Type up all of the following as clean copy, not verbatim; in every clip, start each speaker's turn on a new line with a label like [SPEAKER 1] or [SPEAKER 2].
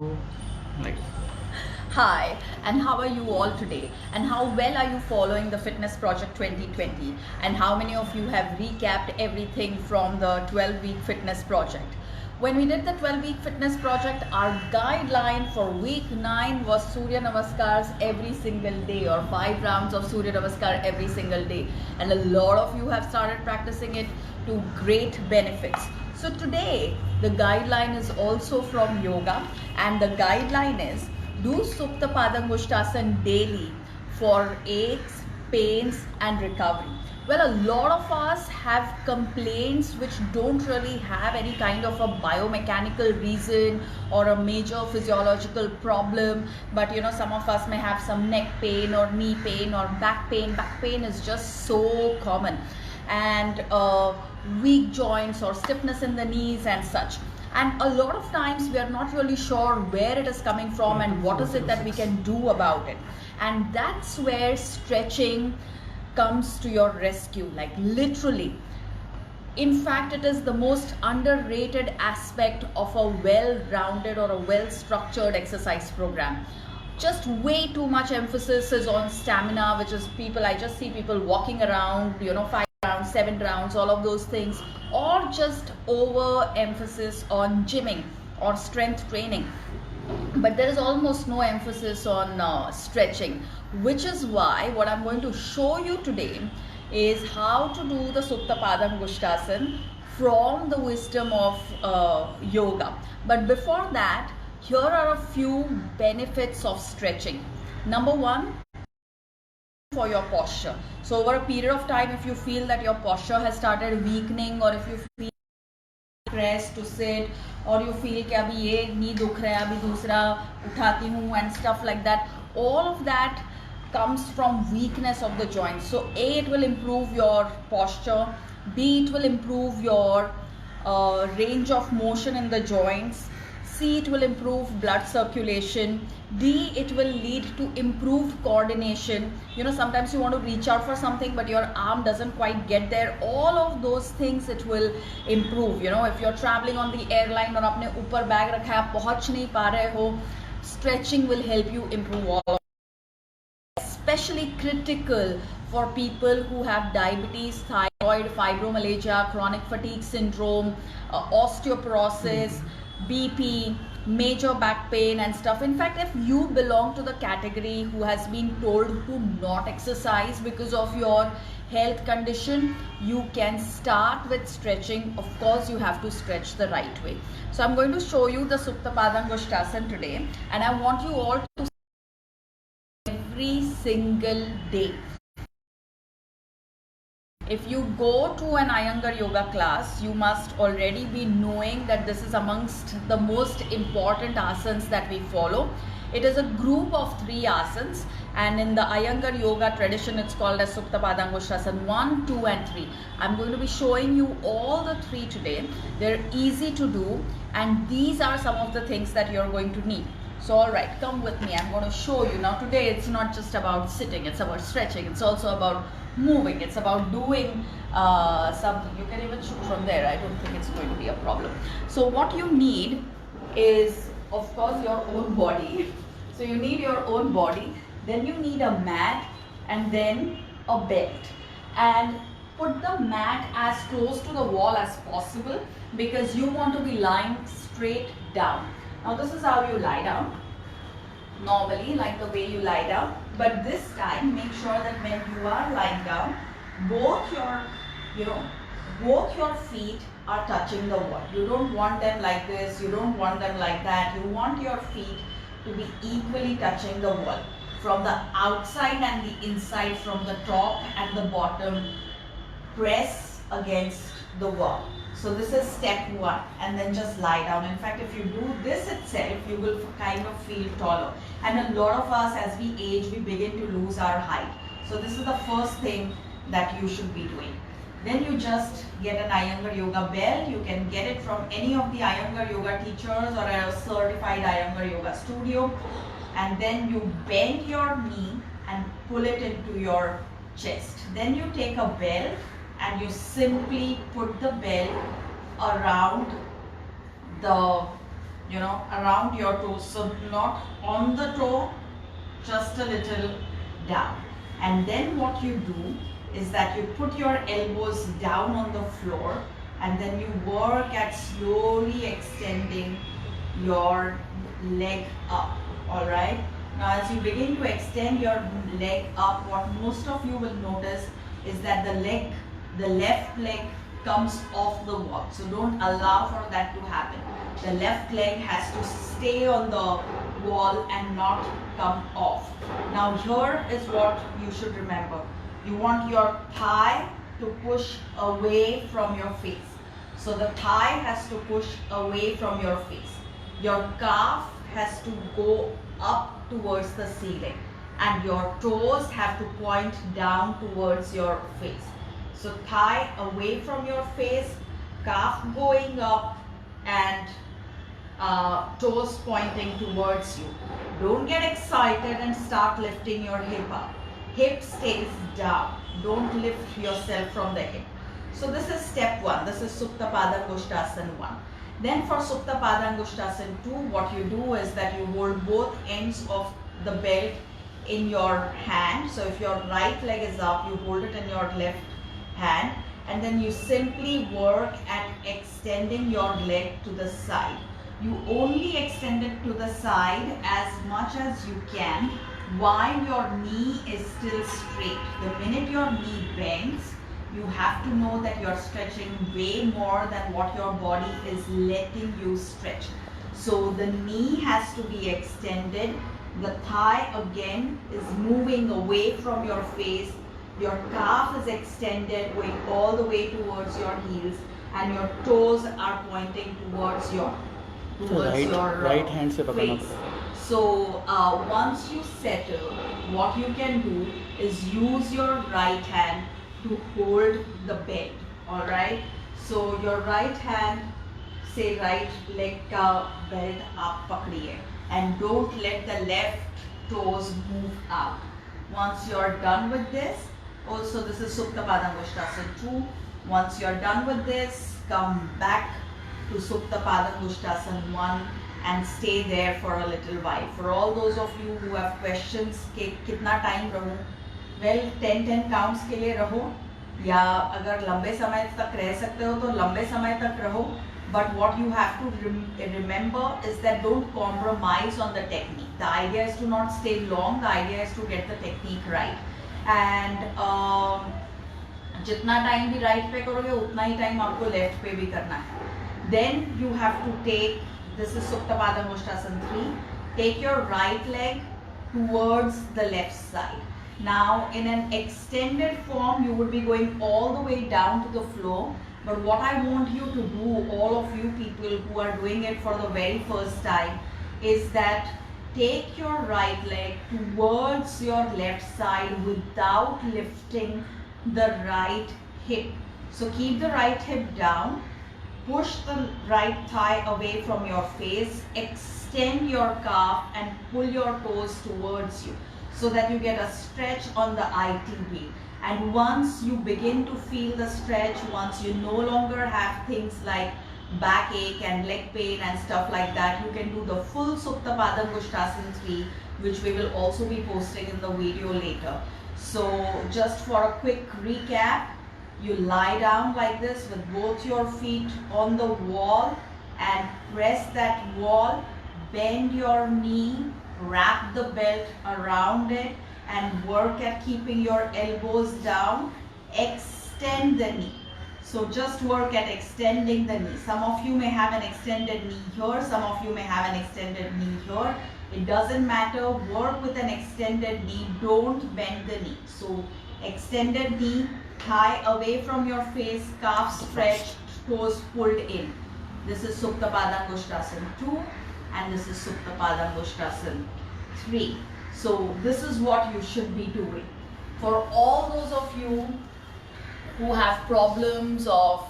[SPEAKER 1] Like,
[SPEAKER 2] Hi, and how are you all today? And how well are you following the Fitness Project 2020? And how many of you have recapped everything from the 12-week fitness project? When we did the 12-week fitness project, our guideline for week 9 was Surya Namaskars every single day, or 5 rounds of Surya Namaskar every single day. And a lot of you have started practicing it to great benefits. So today, the guideline is also from yoga, and the guideline is do Suptapadangushtasana daily for aches, pains, and recovery. Well, a lot of us have complaints which don't really have any kind of a biomechanical reason or a major physiological problem, but some of us may have some neck pain or knee pain or back pain. Back pain is just so common, and weak joints or stiffness in the knees and such. And a lot of times we are not really sure where it is coming from and what is it that we can do about it. And that's where stretching comes to your rescue, like literally. In fact, it is the most underrated aspect of a well-rounded or a well-structured exercise program. Just way too much emphasis is on stamina, which is I just see people walking around, 5 rounds, 7 rounds, all of those things, or just over emphasis on gymming or strength training. But there is almost no emphasis on stretching, which is why what I'm going to show you today is how to do the Suptapadangushtasana from the wisdom of yoga. But before that, here are a few benefits of stretching. Number one, for your posture. So over a period of time, if you feel that your posture has started weakening, or if you feel pressed to sit, or you feel कि अभी ये knee दुख रहा है, अभी दूसरा उठाती हूँ and stuff like that, all of that comes from weakness of the joints. So A, it will improve your posture. B, it will improve your range of motion in the joints. C, it will improve blood circulation. D, it will lead to improved coordination. Sometimes you want to reach out for something but your arm doesn't quite get there. All of those things it will improve. If you're traveling on the airline और आपने ऊपर bag रखा है, आप पहुंच नहीं पा रहे हो, stretching will help you improve all of it. Especially critical for people who have diabetes, thyroid, fibromyalgia, chronic fatigue syndrome, osteoporosis, BP, major back pain and stuff. In fact, if you belong to the category who has been told to not exercise because of your health condition, you can start with stretching. Of course, you have to stretch the right way. So I'm going to show you the Suptapadangushtasana today, and I want you all to every single day. If you go to an Iyengar yoga class, you must already be knowing that this is amongst the most important asanas that we follow. It is a group of 3 asanas, and in the Iyengar yoga tradition, it's called as Suptapadangushtasana 1, 2 and 3. I'm going to be showing you all the 3 today. They're easy to do, and these are some of the things that you're going to need. So alright, come with me. I'm going to show you. Now today it's not just about sitting, it's about stretching, it's also about moving, it's about doing something. You can even shoot from there, I don't think it's going to be a problem. So what you need is, of course, your own body. So you need your own body, then you need a mat, and then a belt. And put the mat as close to the wall as possible because you want to be lying straight down. Now this is how you lie down, normally like the way you lie down, but this time make sure that when you are lying down, both your feet are touching the wall. You don't want them like this, you don't want them like that. You want your feet to be equally touching the wall from the outside and the inside, from the top and the bottom. Press against the wall. So this is step 1, and then just lie down. In fact, if you do this itself, you will kind of feel taller. And a lot of us, as we age, we begin to lose our height. So this is the first thing that you should be doing. Then you just get an Iyengar yoga belt. You can get it from any of the Iyengar yoga teachers or a certified Iyengar yoga studio. And then you bend your knee and pull it into your chest. Then you take a belt and you simply put the belt around the around your toes. So not on the toe, just a little down. And then what you do is that you put your elbows down on the floor, and then you work at slowly extending your leg up. All right. Now as you begin to extend your leg up, what most of you will notice is that the left leg comes off the wall. So don't allow for that to happen. The left leg has to stay on the wall and not come off. Now here is what you should remember. You want your thigh to push away from your face. So the thigh has to push away from your face. Your calf has to go up towards the ceiling, and your toes have to point down towards your face. So thigh away from your face, calf going up, and toes pointing towards you. Don't get excited and start lifting your hip up. Hip stays down. Don't lift yourself from the hip. So this is step 1. This is Suptapadangushtasana 1. Then for Suptapadangushtasana 2, what you do is that you hold both ends of the belt in your hand. So if your right leg is up, you hold it in your left hand, and then you simply work at extending your leg to the side. You only extend it to the side as much as you can while your knee is still straight. The minute your knee bends, you have to know that you're stretching way more than what your body is letting you stretch. So the knee has to be extended. The thigh again is moving away from your face. Your calf is extended, going all the way towards your heels, and your toes are pointing towards your
[SPEAKER 1] right hand se pakadna
[SPEAKER 2] face. So once you settle, what you can do is use your right hand to hold the belt. All right. So your right hand, say right leg ka belt aap pakdiye, and don't let the left toes move out. Once you're done with this, also this is Suptapadangushtasana 2. Once you're done with this, come back to Suptapadangushtasana 1 and stay there for a little while. For all those of you who have questions कि कितना time रहो, well 10 counts के लिए रहो, या अगर लंबे समय तक रह सकते हो तो लंबे समय तक रहो. But what you have to remember is that don't compromise on the technique. The idea is to not stay long. The idea is to get the technique right. And जितना time भी right पे करोगे उतना ही time आपको left पे भी करना है. Then you have to take, this is Suptapadangushtasana 3, take your right leg towards the left side. Now in an extended form you would be going all the way down to the floor, but what I want you to do, all of you people who are doing it for the very first time, is that take your right leg towards your left side without lifting the right hip. So keep the right hip down. Push the right thigh away from your face, extend your calf and pull your toes towards you so that you get a stretch on the ITB. And once you begin to feel the stretch, once you no longer have things like backache and leg pain and stuff like that, you can do the full Suptapadangushtasana 3, which we will also be posting in the video later. So just for a quick recap, you lie down like this with both your feet on the wall and press that wall, bend your knee, wrap the belt around it and work at keeping your elbows down, extend the knee. So just work at extending the knee. Some of you may have an extended knee here, some of you may have an extended knee here. It doesn't matter, work with an extended knee, don't bend the knee. So extended knee, thigh away from your face, calf stretched, toes pulled in. This is Suptapadangushtasana 2 and this is Suptapadangushtasana 3. So this is what you should be doing. For all those of you who have problems of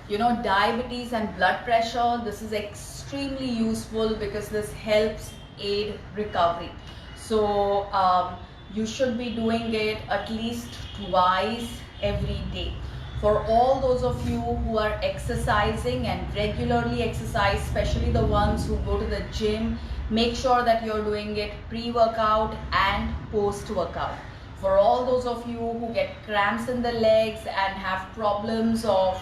[SPEAKER 2] diabetes and blood pressure, this is extremely useful because this helps aid recovery. So you should be doing it at least twice every day. For all those of you who are exercising and regularly exercise, especially the ones who go to the gym, make sure that you're doing it pre-workout and post-workout. For all those of you who get cramps in the legs and have problems of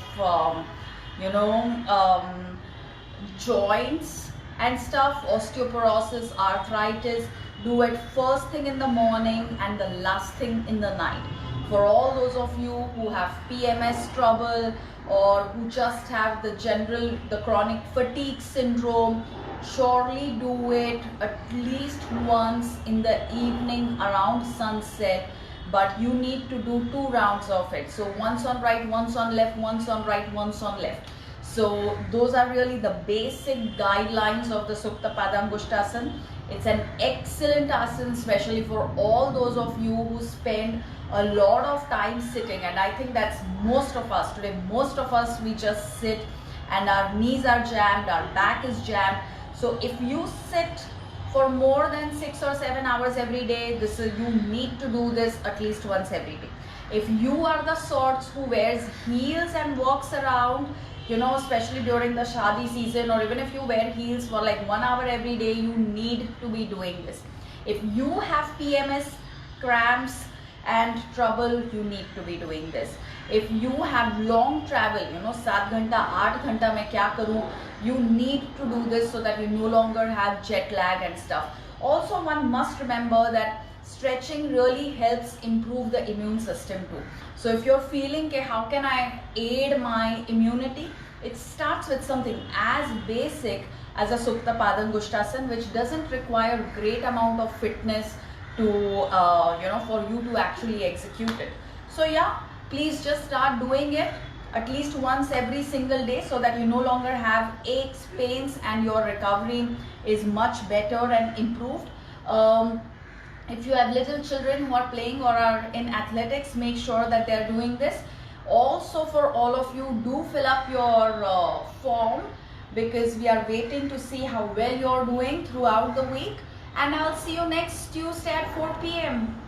[SPEAKER 2] joints and stuff, osteoporosis, arthritis, do it first thing in the morning and the last thing in the night. For all those of you who have PMS trouble or who just have the chronic fatigue syndrome, surely do it at least once in the evening around sunset, but you need to do 2 rounds of it. So once on right, once on left, once on right, once on left. So those are really the basic guidelines of the Suptapadangushtasana. It's an excellent asana, especially for all those of you who spend a lot of time sitting, and I think that's most of us today. Most of us, we just sit and our knees are jammed, our back is jammed. So if you sit for more than 6 or 7 hours every day, you need to do this at least once every day. If you are the sorts who wears heels and walks around, especially during the shadi season, or even if you wear heels for like 1 hour every day, you need to be doing this. If you have PMS, cramps and trouble, you need to be doing this. If you have long travel, 7 ghanta, 8 ghanta mein kya karu, you need to do this so that you no longer have jet lag and stuff. Also, one must remember that stretching really helps improve the immune system too. So if you're feeling how can I aid my immunity, it starts with something as basic as a Suptapadangushtasana, which doesn't require great amount of fitness to for you to actually execute it. So yeah, please just start doing it at least once every single day so that you no longer have aches, pains, and your recovery is much better and improved. If you have little children who are playing or are in athletics, make sure that they are doing this. Also, for all of you, do fill up your form, because we are waiting to see how well you're doing throughout the week. And I'll see you next Tuesday at 4 p.m.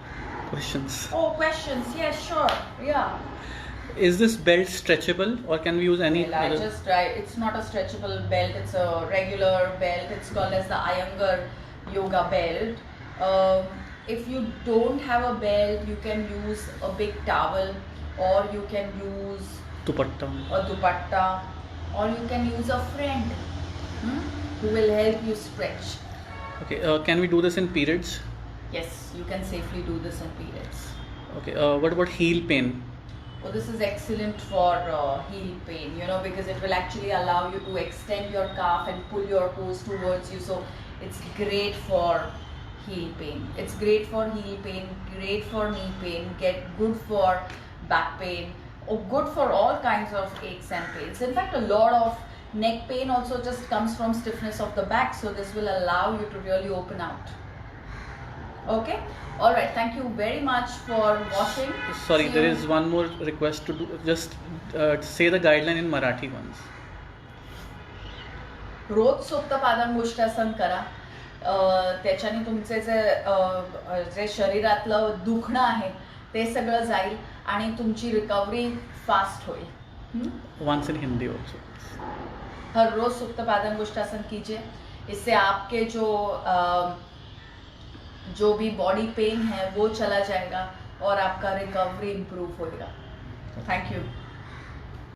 [SPEAKER 1] Questions?
[SPEAKER 2] Oh, questions. Yes, sure. Yeah.
[SPEAKER 1] Is this belt stretchable, or can we use any
[SPEAKER 2] Well,
[SPEAKER 1] other?
[SPEAKER 2] it's not a stretchable belt. It's a regular belt. It's called as the Iyengar yoga belt. If you don't have a belt, you can use a big towel, or you can use
[SPEAKER 1] Dupatta.
[SPEAKER 2] a dupatta, or you can use a friend who will help you stretch.
[SPEAKER 1] Okay, can we do this in periods?
[SPEAKER 2] Yes, you can safely do this in periods.
[SPEAKER 1] Okay, what about heel pain?
[SPEAKER 2] So this is excellent for heel pain, because it will actually allow you to extend your calf and pull your toes towards you. So it's great for heel pain. It's great for heel pain, great for knee pain, good for back pain, or good for all kinds of aches and pains. In fact, a lot of neck pain also just comes from stiffness of the back. So this will allow you to really open out. Okay. All right. Thank you very much for watching.
[SPEAKER 1] Sorry, there is one more request to do. Just say the guideline in Marathi once.
[SPEAKER 2] रोज सुप्तपादांगुष्टासन करा. त्याच्याने तुमचे जे शरीरातलं दुखणं आहे ते सगळं जाईल आणि तुमची रिकव्हरी फास्ट होईल.
[SPEAKER 1] Once in Hindi also.
[SPEAKER 2] हर रोज सुप्तपादांगुष्टासन कीजिए. इससे आपके जो भी बॉडी पेन है वो चला जाएगा और आपका रिकवरी इंप्रूव होएगा. Thank you.